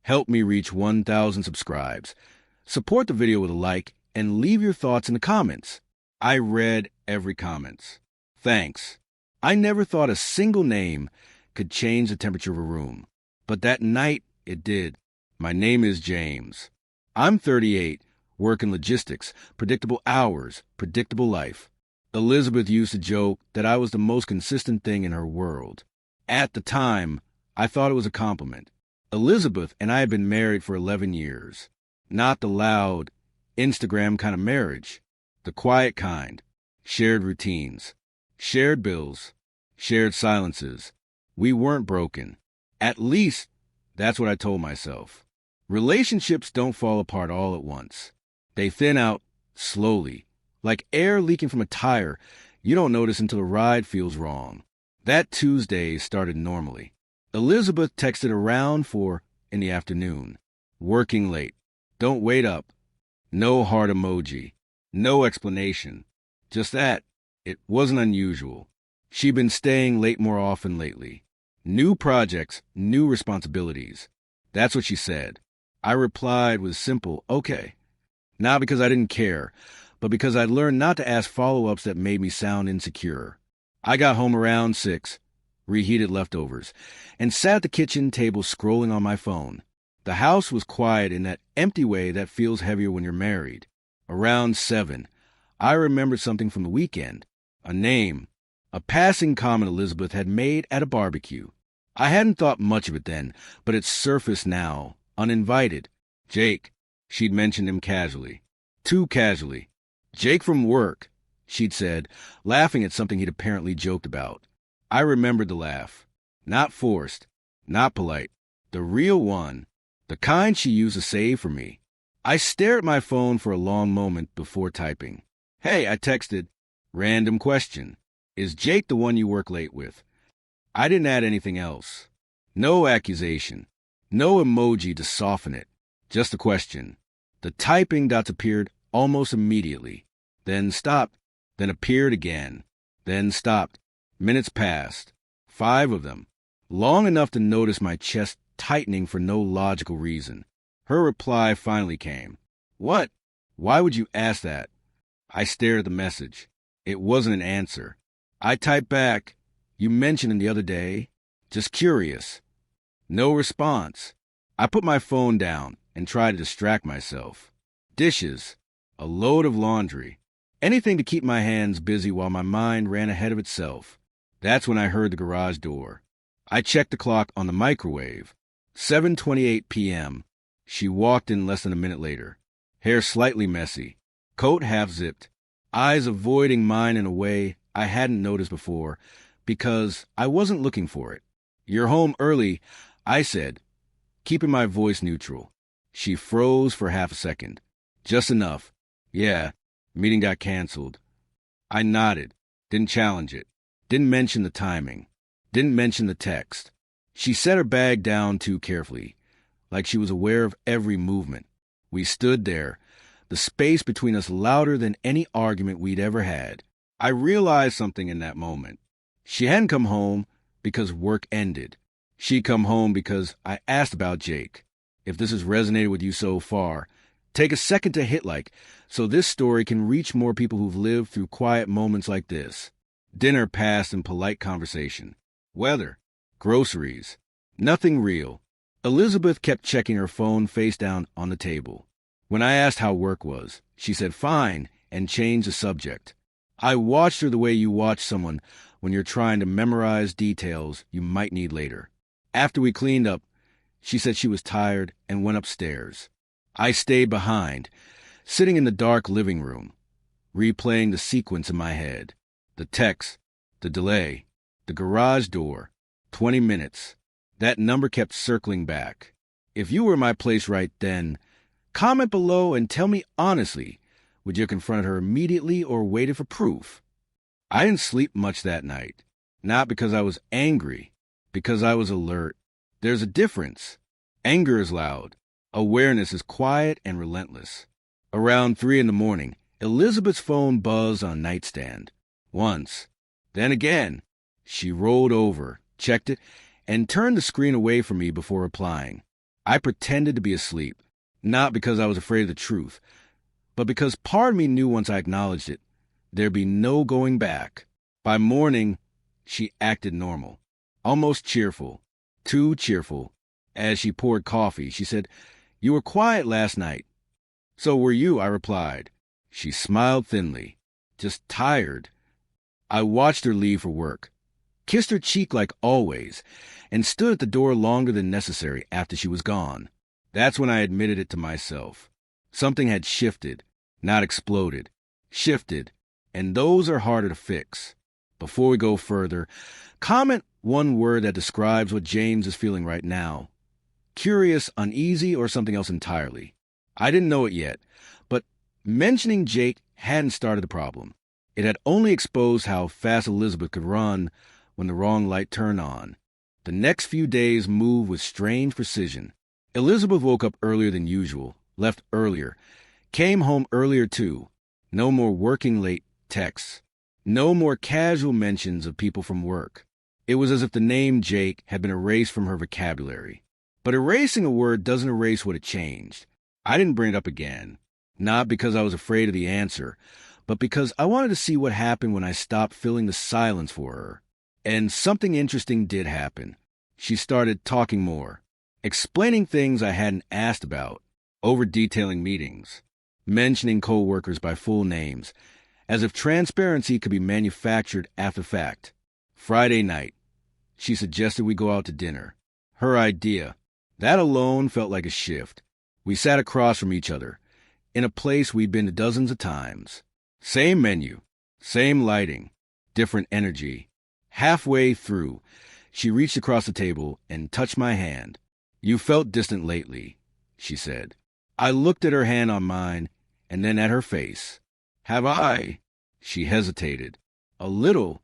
Help me reach 1,000 subscribes. Support the video with a like and leave your thoughts in the comments. I read every comment. Thanks. I never thought a single name could change the temperature of a room, but that night it did. My name is James. I'm 38, work in logistics, predictable hours, predictable life. Elizabeth used to joke that I was the most consistent thing in her world. At the time, I thought it was a compliment. Elizabeth and I had been married for 11 years. Not the loud, Instagram kind of marriage, the quiet kind. Shared routines, shared bills, shared silences. We weren't broken. At least, that's what I told myself. Relationships don't fall apart all at once. They thin out slowly, like air leaking from a tire. You don't notice until the ride feels wrong. That Tuesday started normally. Elizabeth texted around 4 in the afternoon. Working late. Don't wait up. No heart emoji. No explanation. Just that. It wasn't unusual. She'd been staying late more often lately. New projects, new responsibilities. That's what she said. I replied with simple, okay. Not because I didn't care, but because I'd learned not to ask follow-ups that made me sound insecure. I got home around 6, reheated leftovers, and sat at the kitchen table scrolling on my phone. The house was quiet in that empty way that feels heavier when you're married. Around 7, I remembered something from the weekend. A name. A passing comment Elizabeth had made at a barbecue. I hadn't thought much of it then, but it surfaced now, uninvited. Jake. She'd mentioned him casually. Too casually. Jake from work, she'd said, laughing at something he'd apparently joked about. I remembered the laugh. Not forced. Not polite. The real one. The kind she used to save for me. I stared at my phone for a long moment before typing. Hey, I texted. Random question. Is Jake the one you work late with? I didn't add anything else. No accusation. No emoji to soften it. Just a question. The typing dots appeared almost immediately. Then stopped. Then appeared again. Then stopped. Minutes passed. 5 of them. Long enough to notice my chest tightening for no logical reason. Her reply finally came. What? Why would you ask that? I stared at the message. It wasn't an answer. I typed back, you mentioned it the other day. Just curious. No response. I put my phone down and tried to distract myself. Dishes. A load of laundry. Anything to keep my hands busy while my mind ran ahead of itself. That's when I heard the garage door. I checked the clock on the microwave. 7:28 p.m. She walked in less than a minute later. Hair slightly messy. Coat half-zipped. Eyes avoiding mine in a way I hadn't noticed before because I wasn't looking for it. You're home early, I said, keeping my voice neutral. She froze for half a second. Just enough. Yeah, meeting got canceled. I nodded. Didn't challenge it. Didn't mention the timing. Didn't mention the text. She set her bag down too carefully, like she was aware of every movement. We stood there, the space between us louder than any argument we'd ever had. I realized something in that moment. She hadn't come home because work ended. She'd come home because I asked about Jake. If this has resonated with you so far, take a second to hit like, so this story can reach more people who've lived through quiet moments like this. Dinner passed in polite conversation. Weather. Groceries. Nothing real. Elizabeth kept checking her phone face down on the table. When I asked how work was, she said fine and changed the subject. I watched her the way you watch someone when you're trying to memorize details you might need later. After we cleaned up, she said she was tired and went upstairs. I stayed behind, sitting in the dark living room, replaying the sequence in my head. The text, the delay, the garage door, 20 minutes. That number kept circling back. If you were in my place right then, comment below and tell me honestly, would you have confronted her immediately or waited for proof? I didn't sleep much that night. Not because I was angry, because I was alert. There's a difference. Anger is loud. Awareness is quiet and relentless. Around 3 a.m, Elizabeth's phone buzzed on a nightstand. Once. Then again. She rolled over, checked it, and turned the screen away from me before replying. I pretended to be asleep, not because I was afraid of the truth, but because part of me knew once I acknowledged it, there'd be no going back. By morning, she acted normal, almost cheerful, too cheerful. As she poured coffee, she said, "You were quiet last night." "So were you," I replied. She smiled thinly. "Just tired." I watched her leave for work, kissed her cheek like always, and stood at the door longer than necessary after she was gone. That's when I admitted it to myself. Something had shifted, not exploded. Shifted, and those are harder to fix. Before we go further, comment one word that describes what James is feeling right now. Curious, uneasy, or something else entirely. I didn't know it yet, but mentioning Jake hadn't started the problem. It had only exposed how fast Elizabeth could run when the wrong light turned on. The next few days moved with strange precision. Elizabeth woke up earlier than usual, left earlier, came home earlier too. No more working late texts. No more casual mentions of people from work. It was as if the name Jake had been erased from her vocabulary. But erasing a word doesn't erase what it changed. I didn't bring it up again, not because I was afraid of the answer, but because I wanted to see what happened when I stopped filling the silence for her. And something interesting did happen. She started talking more, explaining things I hadn't asked about, over-detailing meetings, mentioning co-workers by full names, as if transparency could be manufactured after fact. Friday night, she suggested we go out to dinner. Her idea. That alone felt like a shift. We sat across from each other, in a place we'd been to dozens of times. Same menu, same lighting, different energy. Halfway through, she reached across the table and touched my hand. "You felt distant lately," she said. I looked at her hand on mine, and then at her face. "Have I?" She hesitated. "A little."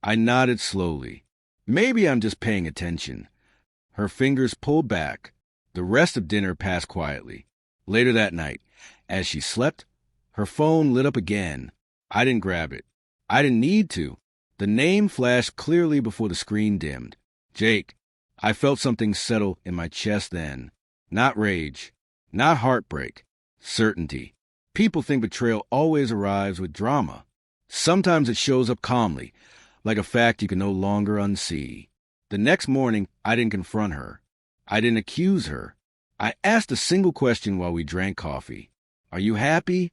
I nodded slowly. "Maybe I'm just paying attention." Her fingers pulled back. The rest of dinner passed quietly. Later that night, as she slept, her phone lit up again. I didn't grab it. I didn't need to. The name flashed clearly before the screen dimmed. Jake. I felt something settle in my chest then. Not rage. Not heartbreak. Certainty. People think betrayal always arrives with drama. Sometimes it shows up calmly, like a fact you can no longer unsee. The next morning, I didn't confront her. I didn't accuse her. I asked a single question while we drank coffee. "Are you happy?"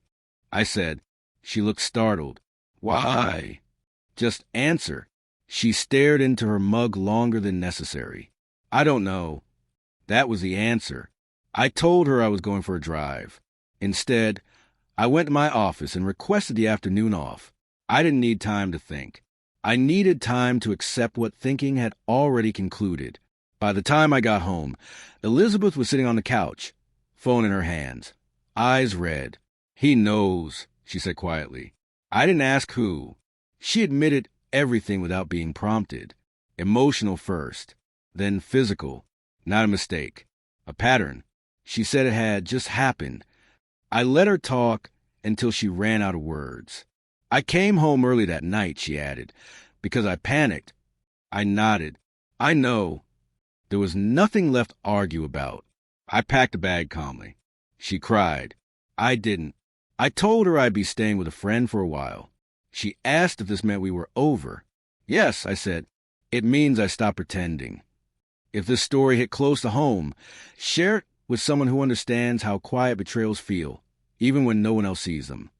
I said. She looked startled. "Why?" "Just answer." She stared into her mug longer than necessary. "I don't know." That was the answer. I told her I was going for a drive. Instead, I went to my office and requested the afternoon off. I didn't need time to think. I needed time to accept what thinking had already concluded. By the time I got home, Elizabeth was sitting on the couch, phone in her hands, eyes red. "He knows," she said quietly. I didn't ask who. She admitted everything without being prompted. Emotional first, then physical. Not a mistake. A pattern. She said it had just happened. I let her talk until she ran out of words. "I came home early that night," she added, "because I panicked." I nodded. "I know." There was nothing left to argue about. I packed a bag calmly. She cried. I didn't. I told her I'd be staying with a friend for a while. She asked if this meant we were over. "Yes," I said. "It means I stopped pretending." If this story hit close to home, share it with someone who understands how quiet betrayals feel, even when no one else sees them.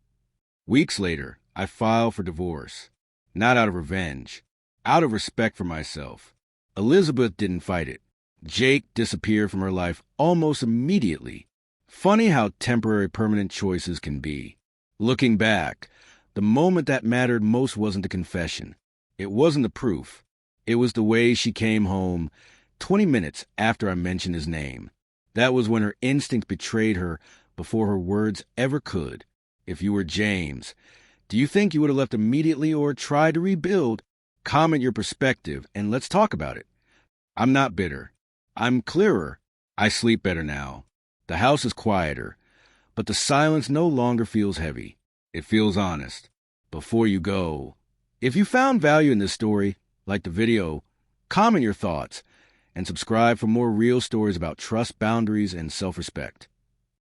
Weeks later, I filed for divorce. Not out of revenge. Out of respect for myself. Elizabeth didn't fight it. Jake disappeared from her life almost immediately. Funny how temporary permanent choices can be. Looking back, the moment that mattered most wasn't the confession. It wasn't the proof. It was the way she came home 20 minutes after I mentioned his name. That was when her instinct betrayed her before her words ever could. If you were James, do you think you would have left immediately or tried to rebuild? Comment your perspective and let's talk about it. I'm not bitter. I'm clearer. I sleep better now. The house is quieter, but the silence no longer feels heavy. It feels honest. Before you go, if you found value in this story, like the video, comment your thoughts and subscribe for more real stories about trust, boundaries, and self-respect.